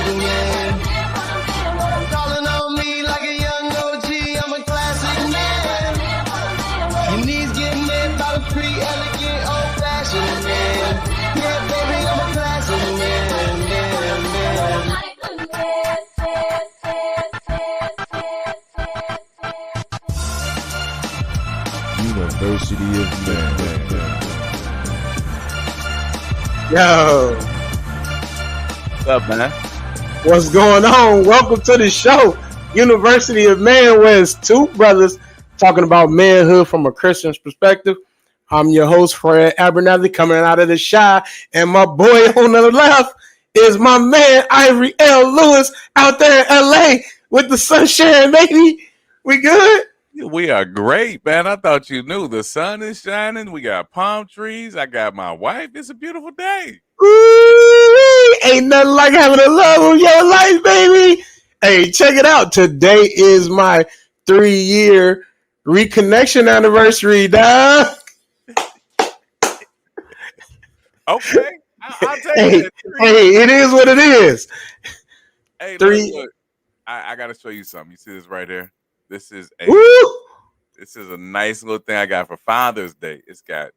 classic man. Calling on me like a young OG, I'm a classic man. Your knees get met by the pre-elegant old-fashioned man. Yeah, baby, I'm a classic man, University of Man. Yo, What's up, man? what's going on? Welcome to the show, University of Man, where it's two brothers talking about manhood from a Christian's perspective. I'm your host, Fred Abernathy, coming out of the Shy, and my boy on the left is my man, Ivory L. Lewis, out there in L.A. with the sunshine, baby. We good? We are great, man. I thought you knew. The sun is shining. We got palm trees. I got my wife. It's a beautiful day. Ooh, ain't nothing like having a love of your life, baby. Hey, check it out. Today is my 3-year reconnection anniversary, dog. Okay. I'll take Hey, it. hey, it is what it is. Hey, Three- look. I got to show you something. You see this right here? This is Woo! a nice little thing I got for Father's Day. It's got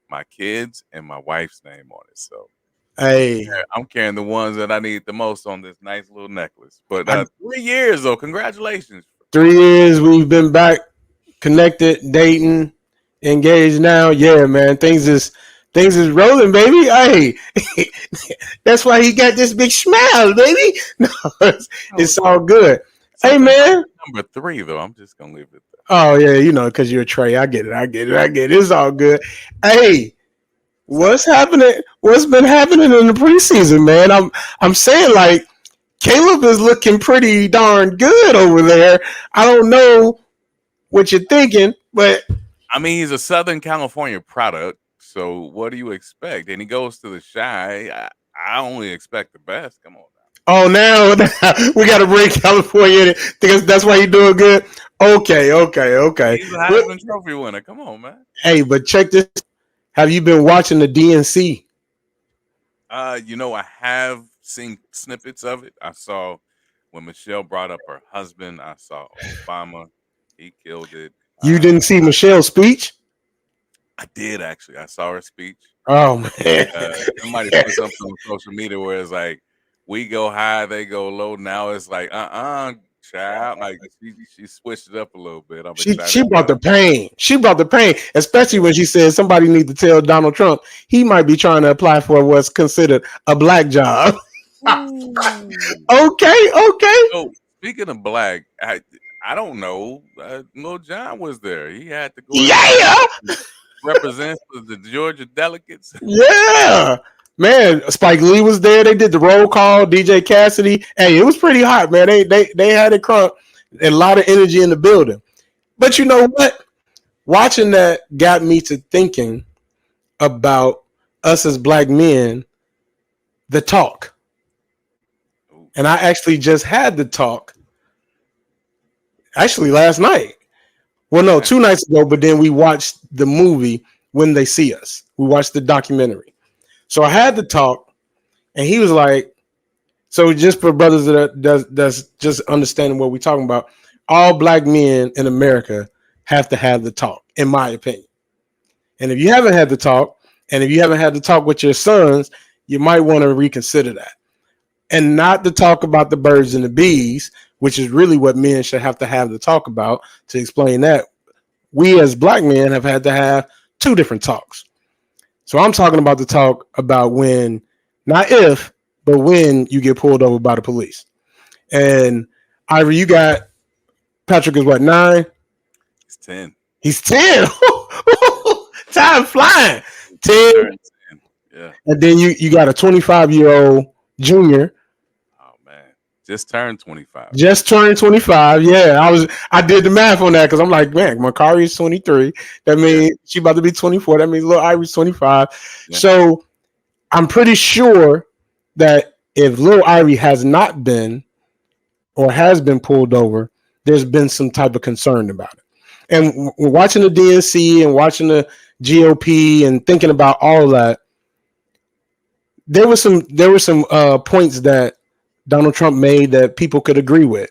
my kids and my wife's name on it. So Hey, I'm carrying the ones that I need the most on this nice little necklace. But 3 years, though. Congratulations. 3 years we've been back, connected, dating, engaged now. Yeah, man, things is rolling, baby. Hey, that's why he got this big smile, baby. No, it's all good. Hey, man. Number 3, though. I'm just going to leave it there. Oh yeah, you know, because you're a Trey. I get it. It's all good. Hey, what's happening? What's been happening in the preseason, man? I'm saying, like, Caleb is looking pretty darn good over there. I don't know what you're thinking, but I mean, he's a Southern California product. So what do you expect? And he goes to the Shy. I only expect the best. Come on. oh, now we got to bring California in. Think that's why you're doing good. Okay. He's a Heisman Trophy winner. Come on, man. Hey, but check this. Have you been watching the DNC? I have seen snippets of it. I saw when Michelle brought up her husband. I saw Obama. He killed it. You didn't see Michelle's speech? I did, actually. I saw her speech. Oh, man. Somebody put something on social media where it's like, we go high, they go low. Now it's like, child. Like, she switched it up a little bit. She brought the pain. She brought the pain, especially when she said somebody need to tell Donald Trump he might be trying to apply for what's considered a black job. Okay. So, speaking of black, I don't know. Lil John was there. He had to go. Yeah. Represents the Georgia delegates. Yeah. Man, Spike Lee was there. They did the roll call. DJ Cassidy. Hey, it was pretty hot, man. They had it crunk. A lot of energy in the building. But you know what? Watching that got me to thinking about us as black men, the talk. And I actually just had the talk actually last night. Well, no, 2 nights ago, but then we watched the movie When They See Us. We watched the documentary. So I had the talk, and he was like, so just for brothers that's just understanding what we're talking about, all black men in America have to have the talk, in my opinion. And if you haven't had the talk, and if you haven't had the talk with your sons, you might want to reconsider that. And not to talk about the birds and the bees, which is really what men should have to talk about. To explain that, we as black men have had to have 2 different talks. So I'm talking about the talk about when, not if, but when you get pulled over by the police. And Ivory, you got Patrick is what, 9? He's 10. He's 10. Time flying. 10. Yeah. And then you got a 25-year-old junior. Oh man, just turned 25. Just turned 25. Yeah, I did the math on that because I'm like, man, Makari is 23. That means she about to be 24. That means little Ivory's 25. Yeah. So I'm pretty sure that if little Ivory has not been or has been pulled over, there's been some type of concern about it. And we're watching the DNC and watching the GOP and thinking about all that. There were some points that Donald Trump made that people could agree with.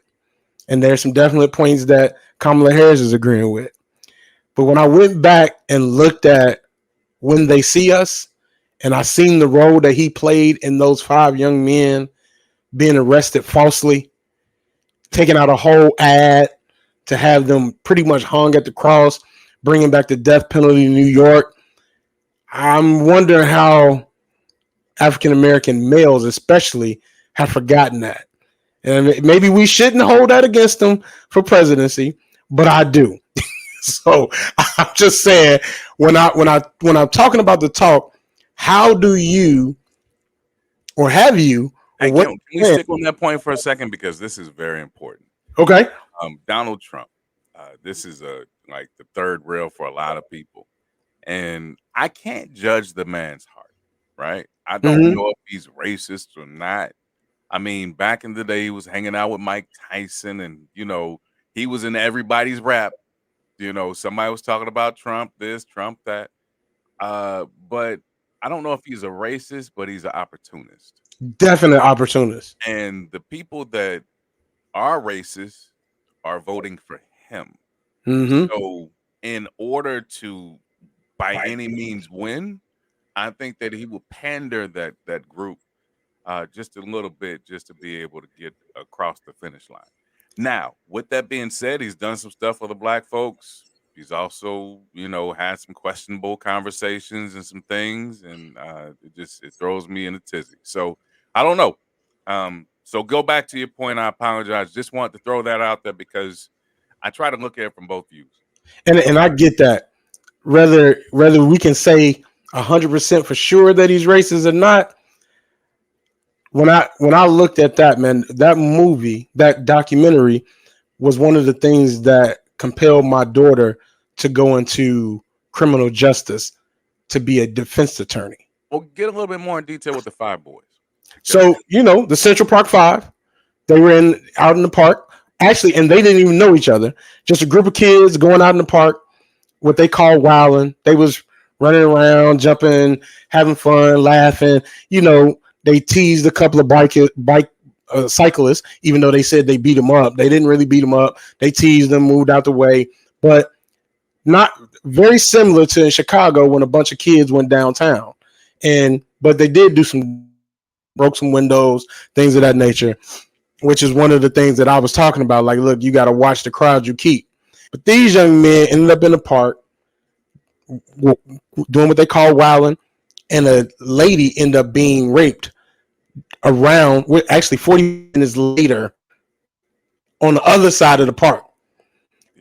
And there's some definite points that Kamala Harris is agreeing with. But when I went back and looked at When They See Us, and I seen the role that he played in those 5 young men being arrested falsely, taking out a whole ad to have them pretty much hung at the cross, bringing back the death penalty in New York. I'm wondering how African American males, especially, have forgotten that. And maybe we shouldn't hold that against them for presidency, but I do. So I'm just saying, when I'm talking about the talk, how do you, or have you, or Hey, what? can we stick on that point for a second, because this is very important. Okay. Donald Trump. This is like the third rail for a lot of people, and I can't judge the man's heart. Right? I don't know if he's racist or not. I mean, back in the day, he was hanging out with Mike Tyson, and he was in everybody's rap. Somebody was talking about Trump this, Trump that. But I don't know if he's a racist, but he's an opportunist. Definite opportunist. And the people that are racist are voting for him. So, in order to, by any means, win, I think that he will pander that group just a little bit, just to be able to get across the finish line. Now, with that being said, he's done some stuff for the black folks. He's also, had some questionable conversations and some things, and it throws me in a tizzy. So I don't know. So go back to your point. I apologize. Just want to throw that out there because I try to look at it from both views. And I get that. Whether we can say 100% for sure that he's racist or not, when I looked at that, man, that movie, that documentary, was one of the things that compelled my daughter to go into criminal justice to be a defense attorney. Well, get a little bit more in detail with the 5 boys. So the Central Park 5, they were out in the park actually, and they didn't even know each other. Just a group of kids going out in the park, what they call wilding. They was running around, jumping, having fun, laughing. They teased a couple of bike cyclists, even though they said they beat them up. They didn't really beat them up. They teased them, moved out the way, but not very similar to in Chicago when a bunch of kids went downtown. But they did broke some windows, things of that nature, which is one of the things that I was talking about. Like, look, you got to watch the crowd you keep. But these young men ended up in the park doing what they call wilding, and a lady ended up being raped around, actually 40 minutes later, on the other side of the park.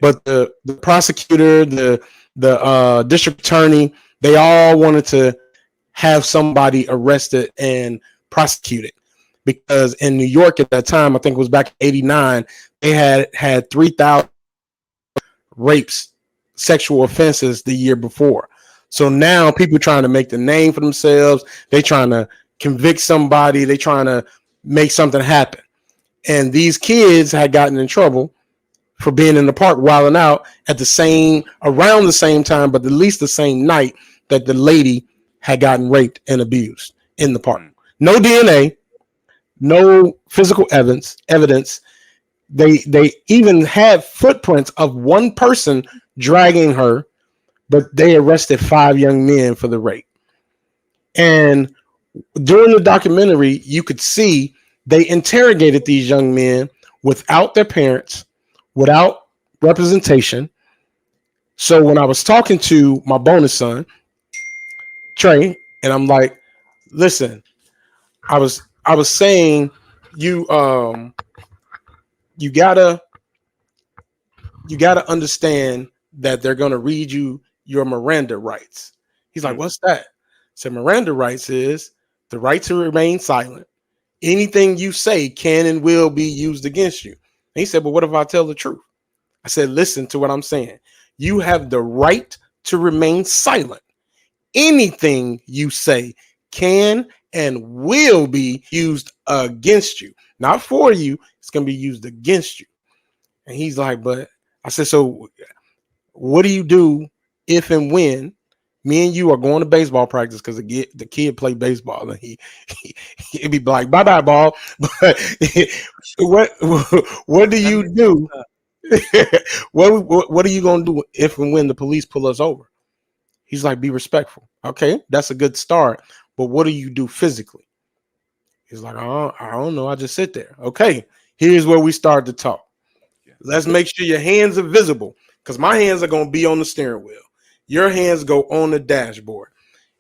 But the prosecutor, the district attorney, they all wanted to have somebody arrested and prosecuted, because in New York at that time, I think it was back in '89, they had 3,000 rapes, sexual offenses the year before. So now people trying to make the name for themselves. They trying to convict somebody. They trying to make something happen. And these kids had gotten in trouble for being in the park wilding out around the same time, but at least the same night that the lady had gotten raped and abused in the park. No DNA, no physical evidence. They even had footprints of one person dragging her, but they arrested 5 young men for the rape. And during the documentary, you could see they interrogated these young men without their parents, without representation. So when I was talking to my bonus son, Trey, and I'm like, listen, I was saying you gotta understand that they're gonna read you your Miranda rights. He's like, what's that? So Miranda rights is the right to remain silent. Anything you say can and will be used against you. And he said, but what if I tell the truth? I said, listen to what I'm saying. You have the right to remain silent. Anything you say can and will be used against you, not for you. It's going to be used against you. And he's like, but I said, so what do you do if and when Me and you are going to baseball practice because the kid play baseball and he'd be like, bye bye ball. But what what do That you makes no do? sense. What are you gonna do if and when the police pull us over? He's like, be respectful. Okay, that's a good start. But what do you do physically? He's like, I don't know. I just sit there. Okay, here's where we start to talk. Yeah. Let's make sure your hands are visible because my hands are going to be on the steering wheel. Your hands go on the dashboard.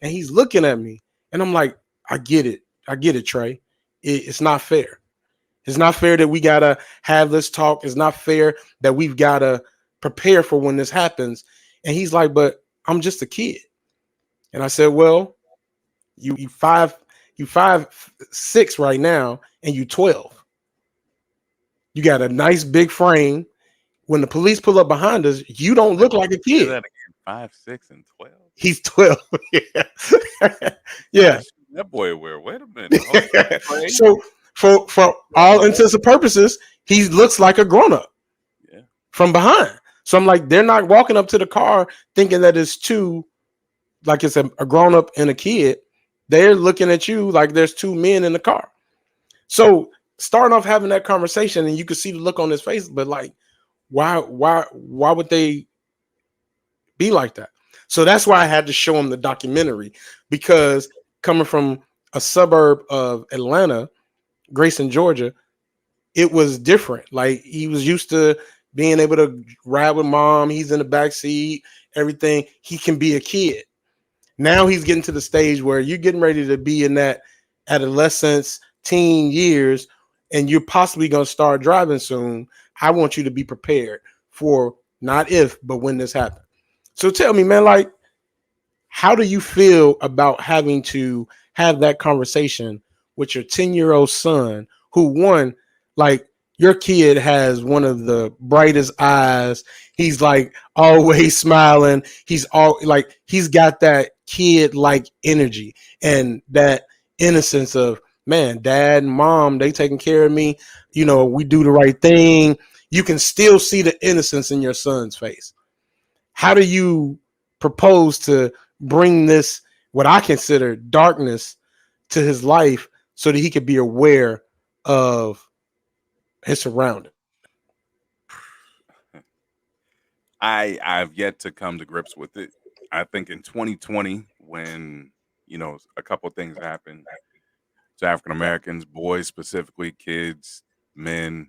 And he's looking at me, and I'm like, I get it. I get it, Trey. It's not fair. It's not fair that we got to have this talk. It's not fair that we've got to prepare for when this happens. And he's like, but I'm just a kid. And I said, well, you five, you 5'6" right now, and you 12. You got a nice big frame. When the police pull up behind us, you don't Wait, look like a say kid. that again. 5, 6, and 12. He's 12. Yeah. Trying to Yeah. shoot that boy where? Wait a minute. Hold on. Trey. So for all intents and purposes, he looks like a grown up Yeah. from behind. So I'm like, they're not walking up to the car thinking that it's two, like it's a grown up and a kid. They're looking at you like there's two men in the car. So starting off having that conversation, and you could see the look on his face, but like, why would they be like that? So that's why I had to show him the documentary, because coming from a suburb of Atlanta, Grayson, Georgia, it was different. Like he was used to being able to ride with mom. He's in the back seat, everything. He can be a kid. Now he's getting to the stage where you're getting ready to be in that adolescence, teen years, and you're possibly going to start driving soon. I want you to be prepared for not if, but when this happens. So tell me, man, like, how do you feel about having to have that conversation with your 10-year-old son who, one, like, your kid has one of the brightest eyes. He's like always smiling. He's all like he's got that kid like energy and that innocence of, man, dad and mom, they taking care of me. We do the right thing. You can still see the innocence in your son's face. How do you propose to bring this, what I consider darkness, to his life so that he could be aware of his surroundings? I've yet to come to grips with it. I think in 2020, when a couple of things happened to African Americans, boys specifically, kids, men,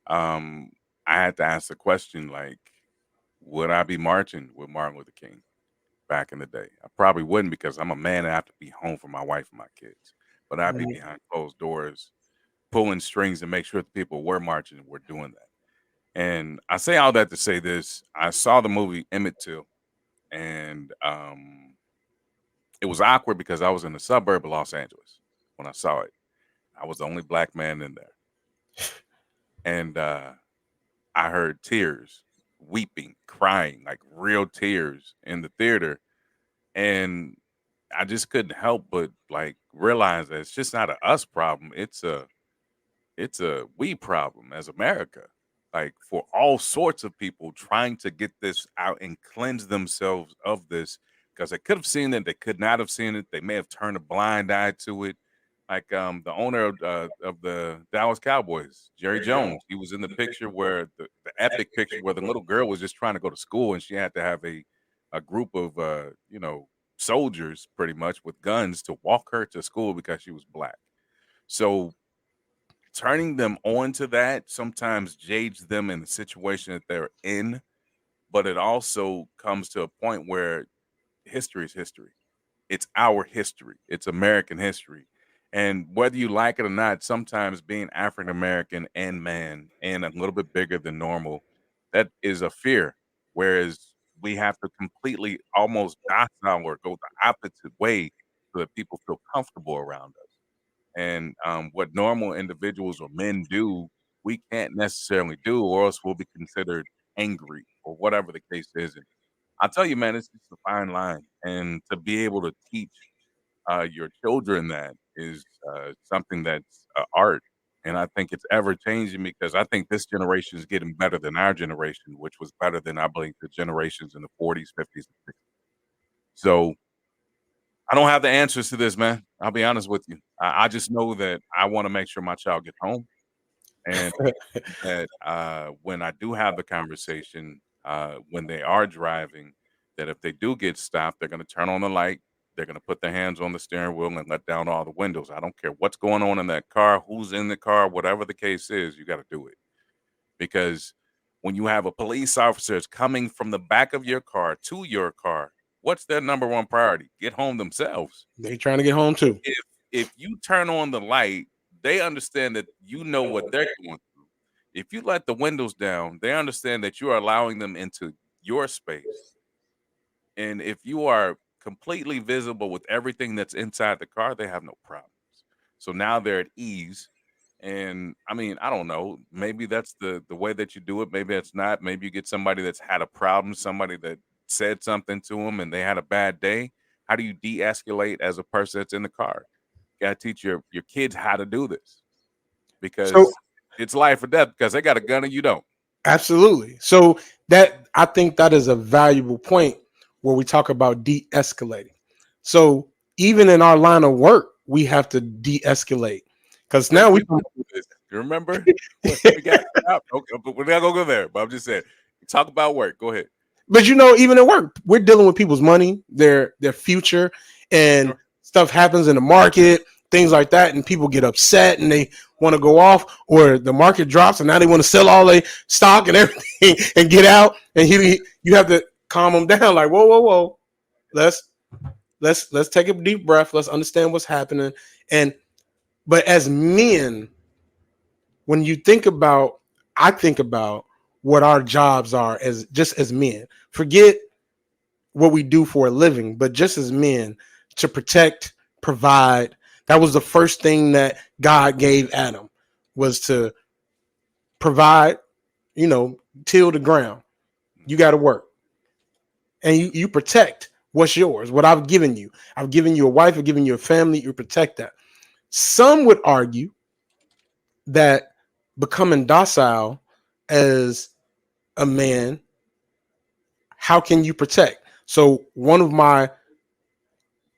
um, I had to ask the question like, would I be marching with Martin Luther King back in the day? I probably wouldn't because I'm a man and I have to be home for my wife and my kids. But I'd be behind closed doors, pulling strings to make sure the people were marching and were doing that. And I say all that to say this: I saw the movie Emmett Till, and it was awkward because I was in the suburb of Los Angeles when I saw it. I was the only black man in there, and I heard tears, weeping, crying, like real tears in the theater, and I just couldn't help but like realize that it's just not a us problem. It's a we problem as America. Like for all sorts of people trying to get this out and cleanse themselves of this because they could have seen it, they could not have seen it, they may have turned a blind eye to it. Like the owner of the Dallas Cowboys, Jerry Jones, he was in the picture where the epic picture where the little girl was just trying to go to school and she had to have a group of soldiers pretty much with guns to walk her to school because she was black. So turning them on to that sometimes jades them in the situation that they're in, but it also comes to a point where history is history. It's our history. It's American history. And whether you like it or not, sometimes being African American and man and a little bit bigger than normal, that is a fear. Whereas we have to completely almost docile or go the opposite way so that people feel comfortable around us. And what normal individuals or men do, we can't necessarily do, or else we'll be considered angry or whatever the case is. And I'll tell you, man, it's just a fine line. And to be able to teach your children that is something that's art. And I think it's ever changing because I think this generation is getting better than our generation, which was better than I believe the generations in the 40s, 50s, and 60s. So I don't have the answers to this, man. I'll be honest with you. I just know that I want to make sure my child gets home, and that when I do have the conversation, when they are driving, that if they do get stopped, they're going to turn on the light. They're going to put their hands on the steering wheel and let down all the windows. I don't care what's going on in that car, who's in the car, whatever the case is, you got to do it. Because when you have a police officers coming from the back of your car to your car, what's their number one priority? Get home themselves. They trying to get home too. If you turn on the light, they understand that you know what they're going through. If you let the windows down, they understand that you are allowing them into your space. And if you are completely visible with everything that's inside the car, they have no problems. So now they're at ease. And I mean, I don't know. Maybe that's the way that you do it. Maybe it's not. Maybe you get somebody that's had a problem, somebody that said something to them and they had a bad day. How do you de-escalate as a person that's in the car? You gotta teach your kids how to do this So because it's life or death because they got a gun and you don't. absolutely. So that I think that is a valuable point where we talk about de-escalating. So even in our line of work, we have to de-escalate because now we You remember? We got okay, but we're not gonna go there. But I'm just saying, talk about work. Go ahead. but even at work, we're dealing with people's money, their future, and Sure. stuff happens in the market, things like that, and people get upset and they want to go off, or the market drops and now they want to sell all their stock and everything and get out, and you have to calm them down, like whoa, let's take a deep breath, let's understand what's happening, and but as men, when you think about, I think about what our jobs are as just as men. Forget what we do for a living, but just as men, to protect, provide. That was the first thing that God gave Adam, was to provide, till the ground. You got to work. And you protect what's yours, what I've given you. I've given you a wife, I've given you a family, you protect that. Some would argue that becoming docile as a man, how can you protect? So one of my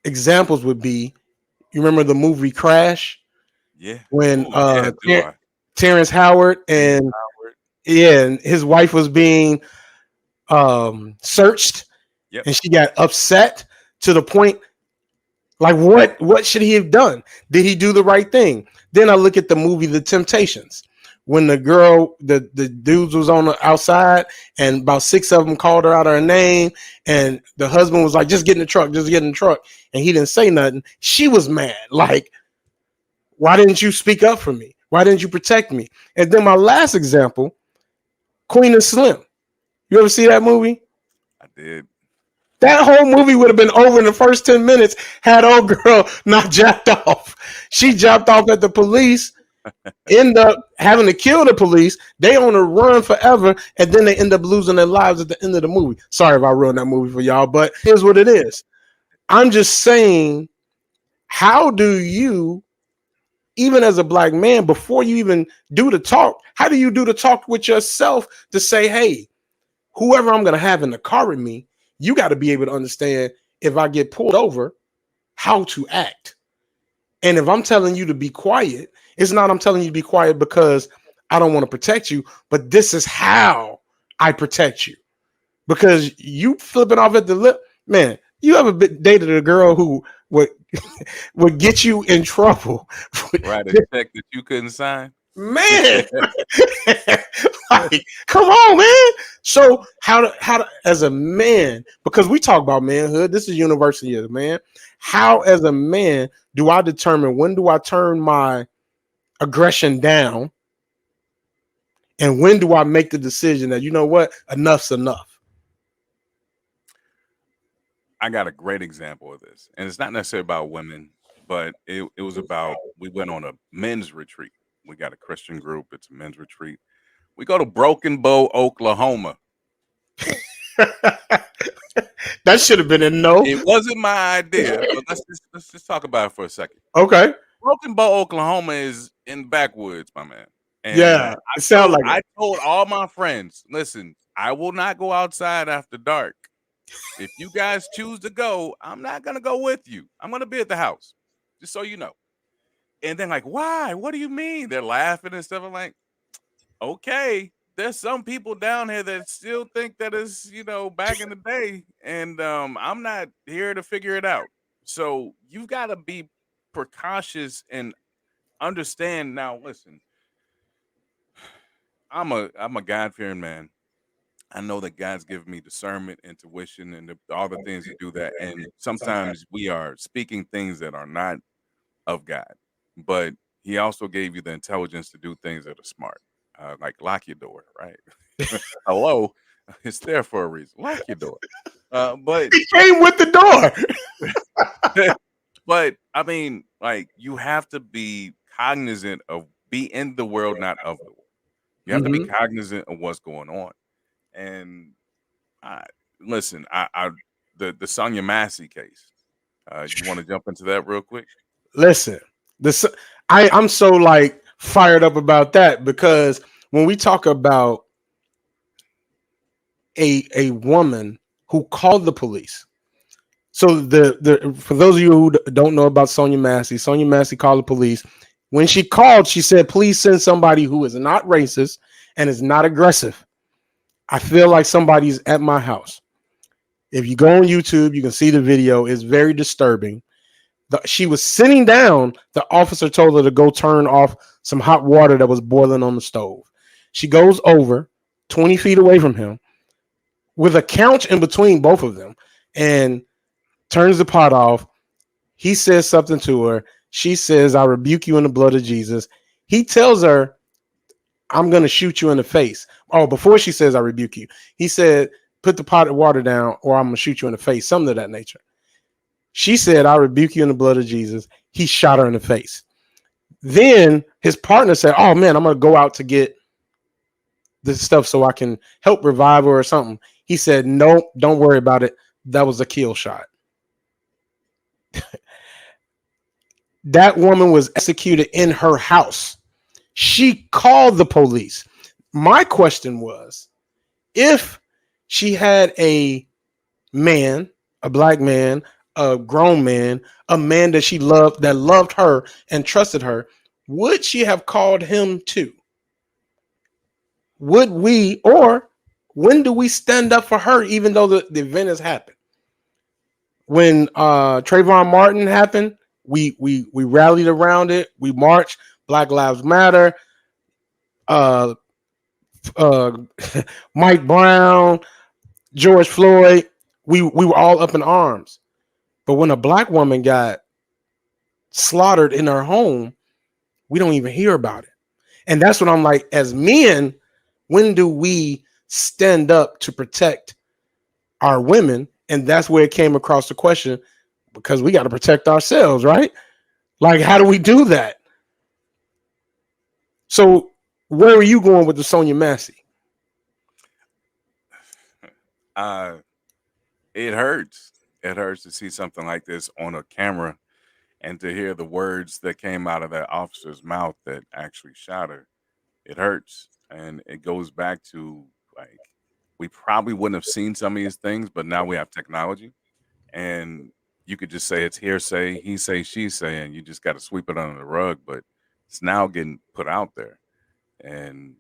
examples would be, you remember the movie Crash Yeah. when Ooh, yeah, do I? Terrence Howard Terrence and Howard. and his wife was being searched, Yep. and she got upset to the point, like, what should he have done? Did he do the right thing? Then I look at the movie The Temptations, when the dudes was on the outside, and about six of them called her out her name, and the husband was like, just get in the truck, just get in the truck, and he didn't say nothing. She was mad, like, why didn't you speak up for me? Why didn't you protect me? And then my last example, Queen and Slim. You ever see that movie? I did. That whole movie would have been over in the first 10 minutes had old girl not jacked off. She jumped off at the police, end up having to kill the police. They on a run forever, and then they end up losing their lives at the end of the movie. Sorry if I ruined that movie for y'all, but here's what it is. I'm just saying, how do you, even as a black man, before you even do the talk, how do you do the talk with yourself to say, hey, whoever I'm going to have in the car with me, you got to be able to understand, if I get pulled over, how to act. And if I'm telling you to be quiet, it's not I'm telling you to be quiet because I don't want to protect you, but this is how I protect you. Because you flipping off at the lip, man, you ever dated a girl who would would get you in trouble? Write a check that you couldn't sign. Man, like, come on, man. So how to, as a man, because we talk about manhood, this is University of the Man. How, as a man, do I determine when do I turn my aggression down, and when do I make the decision that, you know what, enough's enough? I got a great example of this, and it's not necessarily about women, but it was about, we went on a men's retreat. We got a Christian group. It's a men's retreat. We go to Broken Bow, Oklahoma. That should have been a no. It wasn't my idea, but let's just talk about it for a second. Okay. Broken Bow, Oklahoma is in the backwoods, my man. And Yeah, it sounds like I told all my friends, listen, I will not go outside after dark. If you guys choose to go, I'm not gonna go with you. I'm gonna be at the house, just so you know. And then like, why? What do you mean? They're laughing and stuff. I'm like, okay, there's some people down here that still think that is, back in the day, and I'm not here to figure it out. So you've got to be precautious and understand. Now, listen, I'm a God fearing man. I know that God's given me discernment, intuition, and all the things that do that. And sometimes we are speaking things that are not of God, but He also gave you the intelligence to do things that are smart, like lock your door, right? Hello, it's there for a reason. Lock your door. But He came with the door. but I mean, like you have to be cognizant of be in the world, not of the world. You have to be Mhm. cognizant of what's going on. And I listen, the Sonya Massey case. You want to jump into that real quick? Listen, this I'm so like fired up about that because when we talk about a woman who called the police. So the for those of you who don't know about Sonia Massey called the police. When she called, she said, "Please send somebody who is not racist and is not aggressive. I feel like somebody's at my house." If you go on YouTube, you can see the video. It's very disturbing. She was sitting down. The officer told her to go turn off some hot water that was boiling on the stove. She goes over 20 feet away from him with a couch in between both of them and turns the pot off. He says something to her. She says, "I rebuke you in the blood of Jesus." He tells her, "I'm going to shoot you in the face." Oh, before she says, "I rebuke you," he said, "Put the pot of water down or I'm going to shoot you in the face," something of that nature. She said, "I rebuke you in the blood of Jesus." He shot her in the face. Then his partner said, "Oh man, I'm going to go out to get this stuff so I can help revive her or something." He said, "No, don't worry about it. That was a kill shot." That woman was executed in her house. She called the police. My question was, if she had a man, a black man, a grown man, a man that she loved, that loved her and trusted her, would she have called him too? Would we, or when do we stand up for her even though the event has happened? When Trayvon Martin happened, we rallied around it. We marched. Black Lives Matter. Uh, uh, Mike Brown, George Floyd. We were all up in arms. But when a black woman got slaughtered in her home, we don't even hear about it. And that's what I'm like. As men, when do we stand up to protect our women? And that's where it came across the question, because we got to protect ourselves, right? Like, how do we do that? So, where are you going with the Sonia Massey? Uh, it hurts. It hurts to see something like this on a camera and to hear the words that came out of that officer's mouth that actually shot her. It hurts. And it goes back to like we probably wouldn't have seen some of these things, but now we have technology and you could just say it's hearsay, he say, she say, and you just got to sweep it under the rug. But it's now getting put out there. And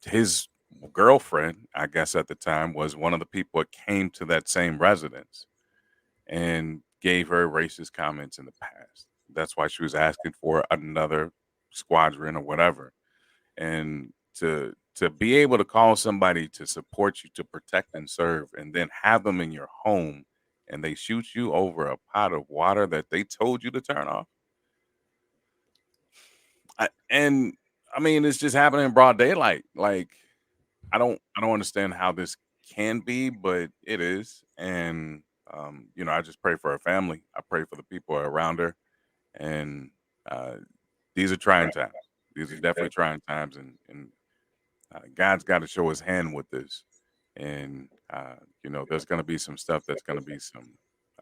his girlfriend, I guess at the time, was one of the people that came to that same residence and gave her racist comments in the past. That's why she was asking for another squadron or whatever. And to be able to call somebody to support you, to protect and serve, and then have them in your home and they shoot you over a pot of water that they told you to turn off. And I mean, it's just happening in broad daylight. Like I don't understand how this can be, but it is. And I just pray for her family. I pray for the people around her. And uh, these are trying times. These are definitely trying times, and God's got to show His hand with this. And there's going to be some stuff that's going to be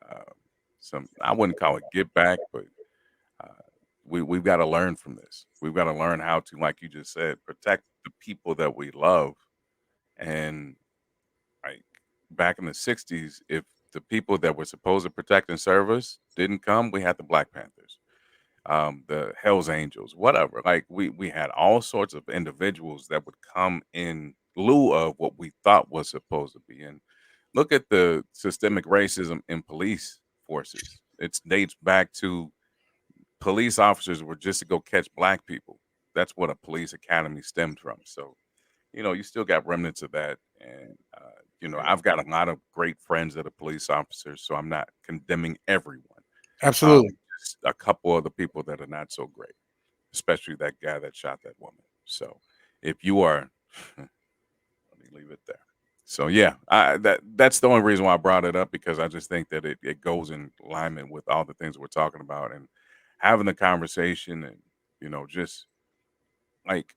uh, some. I wouldn't call it get back, but uh, we've got to learn from this. We've got to learn how to, like you just said, protect the people that we love. And like back in the 60s, if the people that were supposed to protect and serve us didn't come, we had the Black Panthers, the Hell's Angels, whatever. Like we had all sorts of individuals that would come in lieu of what we thought was supposed to be. And look at the systemic racism in police forces. It dates back to police officers were just to go catch black people. That's what a police academy stemmed from. So, you still got remnants of that. And, I've got a lot of great friends that are police officers, so I'm not condemning everyone. Absolutely. Just a couple of the people that are not so great, especially that guy that shot that woman. So if you are, let me leave it there. So yeah, that's the only reason why I brought it up, because I just think that it goes in alignment with all the things we're talking about and having the conversation, and just like,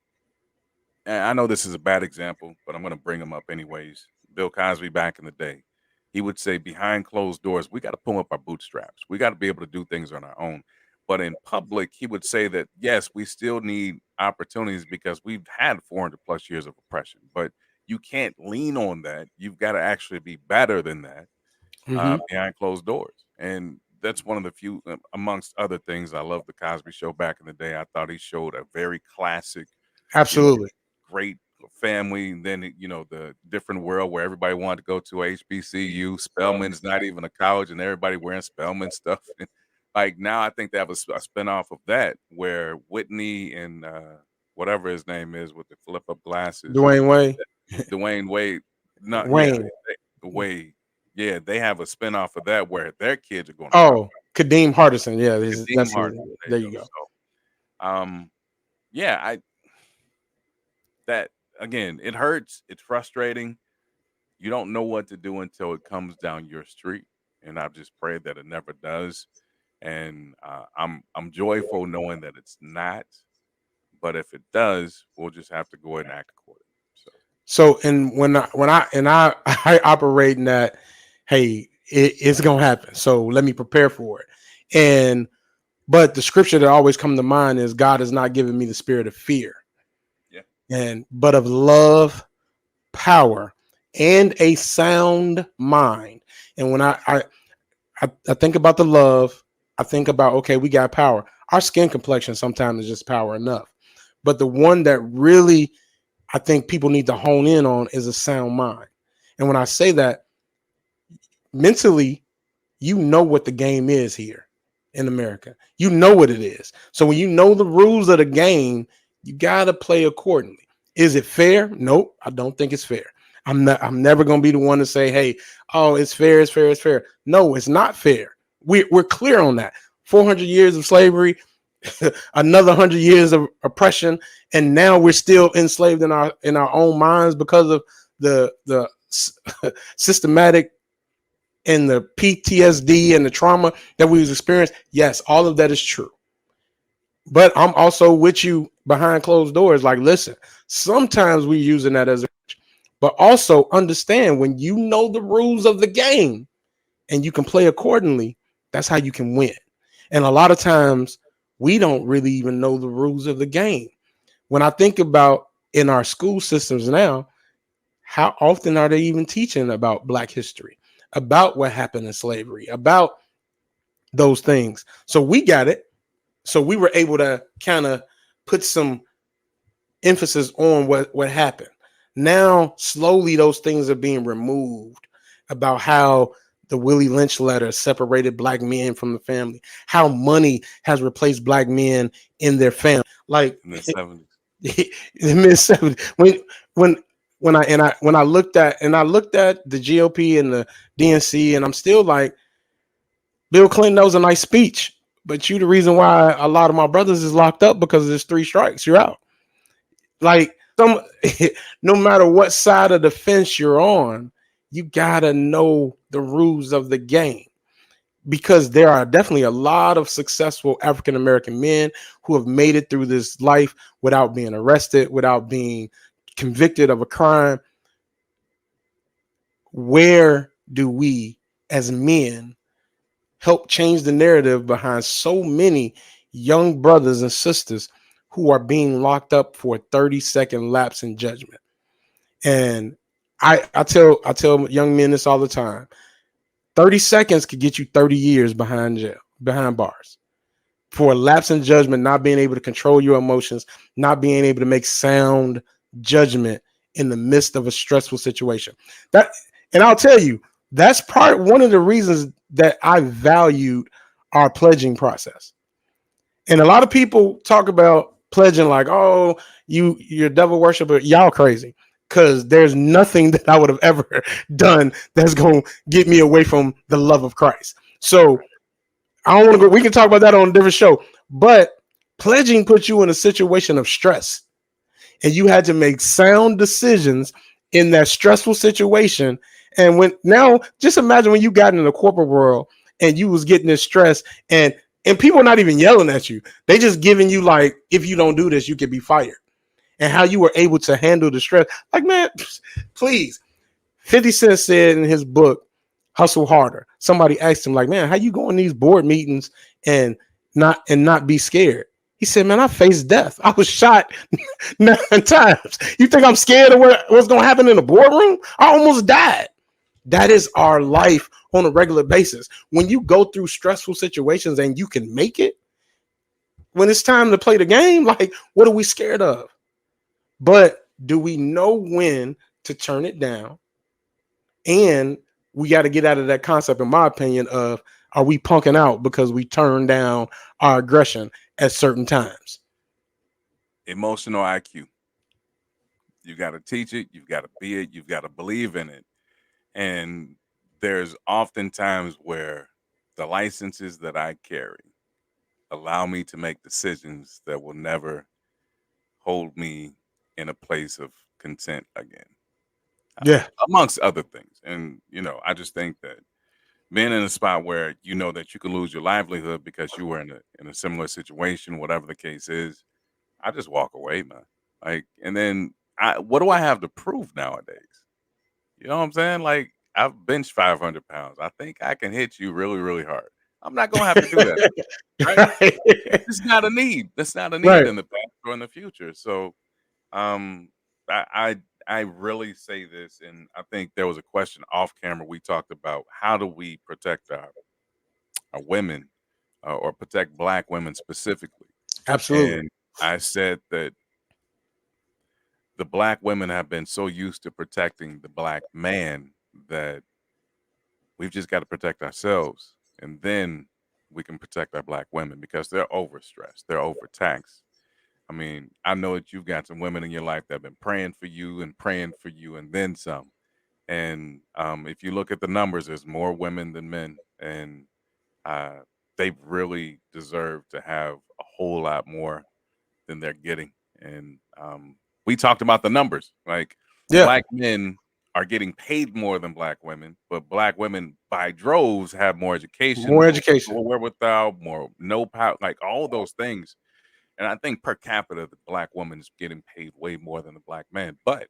and I know this is a bad example, but I'm going to bring him up anyways. Bill Cosby back in the day, he would say, behind closed doors, we got to pull up our bootstraps. We got to be able to do things on our own. But in public, he would say that, yes, we still need opportunities because we've had 400 plus years of oppression. But you can't lean on that. You've got to actually be better than that behind closed doors. And that's one of the few, amongst other things. I love the Cosby Show back in the day. I thought he showed a very classic, Absolutely. great family. And then, the different world where everybody wanted to go to HBCU. Spelman's not even a college, and everybody wearing Spelman stuff. And like now, I think they have a spinoff of that where Whitney and whatever his name is with the flip up glasses, Dwayne Wade. Dwayne Wade, not Wayne. Wade. Yeah, they have a spinoff of that where their kids are going to. Oh, Kadeem Hardison. Yeah, that's Hardison. there you go. So, yeah, that again, it hurts. It's frustrating. You don't know what to do until it comes down your street, and I just pray that it never does. And I'm joyful knowing that it's not. But if it does, we'll just have to go ahead and act accordingly. So, and when I I operate in that, hey, it's gonna happen. So let me prepare for it. But the scripture that always come to mind is, God has not given me the spirit of fear, but of love, power, and a sound mind. And when I think about the love, I think about, okay, we got power. Our skin complexion sometimes is just power enough. But the one that really I think people need to hone in on is a sound mind. And when I say that, mentally, you know what the game is here in America. You know what it is. So when you know the rules of the game, you got to play accordingly. Is it fair? Nope, I don't think it's fair. I'm never going to be the one to say, hey, oh, it's fair, it's fair, it's fair. No, it's not fair. We're clear on that. 400 years of slavery, another 100 years of oppression, and now we're still enslaved in our own minds because of the systematic and the PTSD and the trauma that we've experienced. Yes, all of that is true. But I'm also with you behind closed doors. Like, listen, sometimes we're using that as a, but also understand, when you know the rules of the game and you can play accordingly, that's how you can win. And a lot of times we don't really even know the rules of the game. When I think about in our school systems now, how often are they even teaching about Black history, about what happened in slavery, about those things? So we got it. So we were able to kind of put some emphasis on what happened. Now, slowly, those things are being removed, about how the Willie Lynch letter separated Black men from the family, how money has replaced Black men in their family. Like in the 70s. The mid 70s. When I looked at the GOP and the DNC, and I'm still like, Bill Clinton, that was a nice speech, but you the reason why a lot of my brothers is locked up, because there's 3 strikes, you're out. Like, no matter what side of the fence you're on, you gotta know the rules of the game, because there are definitely a lot of successful African American men who have made it through this life without being arrested, without being convicted of a crime. Where do we as men help change the narrative behind so many young brothers and sisters who are being locked up for a 30-second lapse in judgment? And I tell young men this all the time. 30 seconds could get you 30 years behind bars for a lapse in judgment, not being able to control your emotions, not being able to make sound judgment in the midst of a stressful situation. That, and I'll tell you, that's one of the reasons that I valued our pledging process. And a lot of people talk about pledging like, oh, you're a devil worshiper. Y'all crazy. Because there's nothing that I would have ever done that's going to get me away from the love of Christ. So I don't want to go. We can talk about that on a different show. But pledging puts you in a situation of stress. And you had to make sound decisions in that stressful situation. And now just imagine when you got in the corporate world and you was getting this stress and people are not even yelling at you. They just giving you like, if you don't do this, you could be fired. And how you were able to handle the stress. Like, man, please. 50 Cent said in his book, Hustle Harder. Somebody asked him, like, man, how you go in these board meetings and not be scared? He said, man, I faced death. I was shot 9 times. You think I'm scared of what's going to happen in the boardroom? I almost died. That is our life on a regular basis. When you go through stressful situations and you can make it, when it's time to play the game, like, what are we scared of? But do we know when to turn it down? And we got to get out of that concept, in my opinion, of are we punking out because we turn down our aggression at certain times? Emotional IQ. You got to teach it. You've got to be it. You've got to believe in it. And there's often times where the licenses that I carry allow me to make decisions that will never hold me in a place of content again. Yeah. Amongst other things. And, I just think that being in a spot where you know that you could lose your livelihood because you were in a similar situation, whatever the case is, I just walk away, man. Like, and then what do I have to prove nowadays? You know what I'm saying? Like, I've benched 500 pounds. I think I can hit you really, really hard. I'm not gonna have to do that, right? It's not a need. That's not a need Right. in the past or in the future. So, I really say this, and I think there was a question off camera. We talked about how do we protect our women or protect Black women specifically, Absolutely. and I said that the Black women have been so used to protecting the Black man that we've just got to protect ourselves, and then we can protect our Black women because they're overstressed, they're overtaxed. I mean, I know that you've got some women in your life that have been praying for you and then some. And if you look at the numbers, there's more women than men, and uh, they really deserve to have a whole lot more than they're getting. And we talked about the numbers. Like, Yeah. Black men are getting paid more than Black women, but Black women by droves have more education, More education. more wherewithal, more know power, like all those things. And I think per capita, the Black woman is getting paid way more than the Black man. But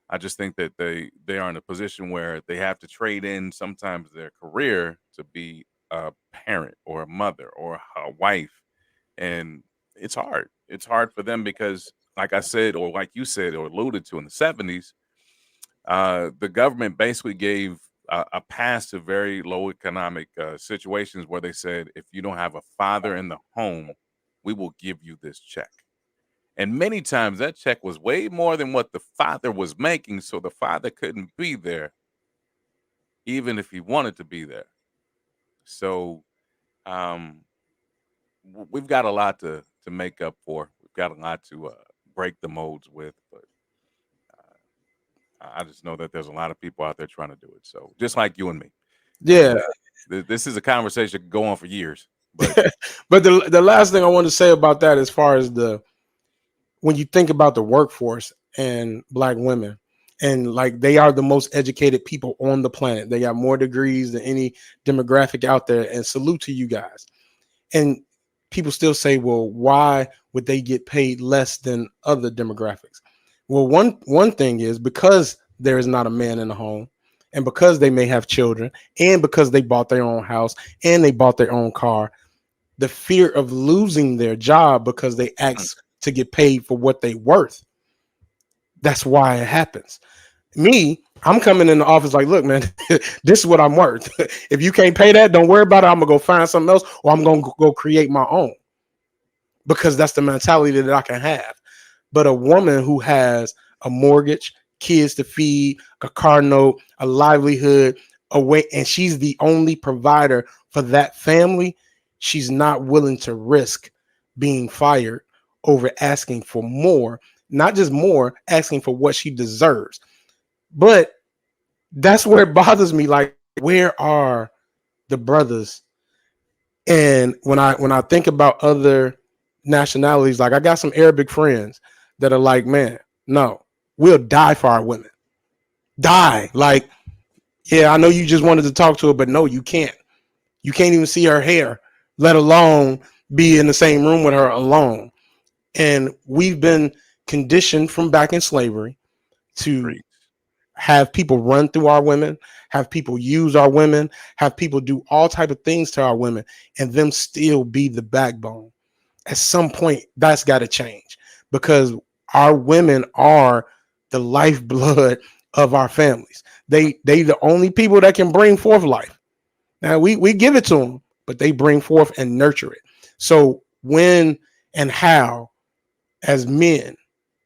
I just think that they are in a position where they have to trade in sometimes their career to be a parent or a mother or a wife. And it's hard. It's hard for them because, like I said, or like you said, or alluded to in the 70s, the government basically gave a pass to very low economic situations where they said, if you don't have a father in the home, we will give you this check. And many times that check was way more than what the father was making. So the father couldn't be there, even if he wanted to be there. So um, we've got a lot to make up for. We've got a lot to break the molds with. But I just know that there's a lot of people out there trying to do it. So just like you and me. Yeah. And this is a conversation that could go on for years. But But the last thing I want to say about that, as far as when you think about the workforce and Black women, and like they are the most educated people on the planet. They got more degrees than any demographic out there. And salute to you guys. And people still say, well, why would they get paid less than other demographics? Well, one thing is because there is not a man in the home, and because they may have children, and because they bought their own house and they bought their own car, the fear of losing their job because they ask to get paid for what they worth. That's why it happens. Me, I'm coming in the office like, look, man, this is what I'm worth. If you can't pay that, don't worry about it. I'm gonna go find something else, or I'm gonna go create my own, because that's the mentality that I can have. But a woman who has a mortgage, kids to feed, a car note, a livelihood, away, and she's the only provider for that family, she's not willing to risk being fired over asking for more, not just more, asking for what she deserves. But that's where it bothers me. Like, where are the brothers? And when I think about other nationalities, like I got some Arabic friends that are like, man, no, we'll die for our women. Die. Like, yeah, I know you just wanted to talk to her, but no, you can't. You can't even see her hair, let alone be in the same room with her alone. And we've been conditioned from back in slavery to have people run through our women, have people use our women, have people do all type of things to our women, and them still be the backbone. At some point, that's got to change, because our women are the lifeblood of our families. They the only people that can bring forth life. Now we give it to them, but they bring forth and nurture it. So when and how, as men,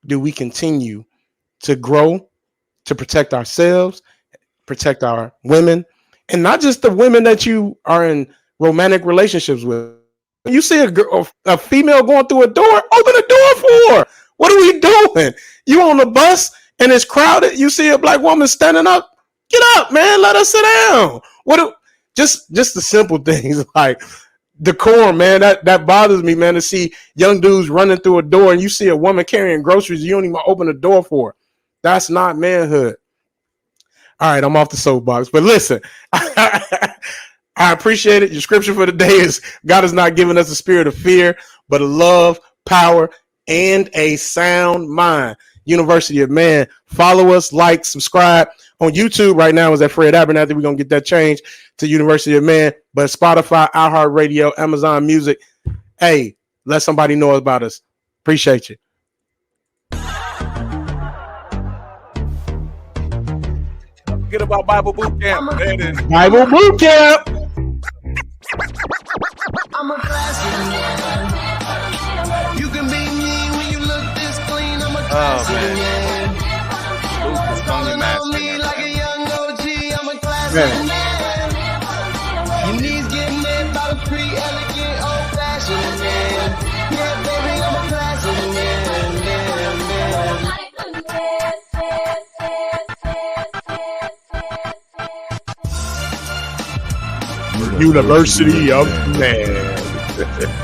do we continue to grow, to protect ourselves, protect our women, and not just the women that you are in romantic relationships with? When you see a female going through a door, open the door for her. What are we doing? You on the bus and it's crowded. You see a black woman standing up. Get up, man. Let her sit down. Just the simple things like decorum, man. That bothers me, man, to see young dudes running through a door and you see a woman carrying groceries. You don't even open the door for her. That's not manhood. All right, I'm off the soapbox. But listen, I appreciate it. Your scripture for the day is God has not given us a spirit of fear, but a love, power, and a sound mind. University of Man. Follow us, like, subscribe. On YouTube right now is at Fred Abernathy. We're going to get that changed to University of Man. But Spotify, iHeartRadio, Amazon Music. Hey, let somebody know about us. Appreciate you. Forget about Bible Boot Camp. There it is. Bible Boot Camp. I'm a classic man. You can be mean when you look this clean. I'm a classic man. Calling on me like a young OG. I'm a classic man. Your knees get met by the pre-elegant old-fashioned man. Yeah, baby, I'm a classic man. University of Man.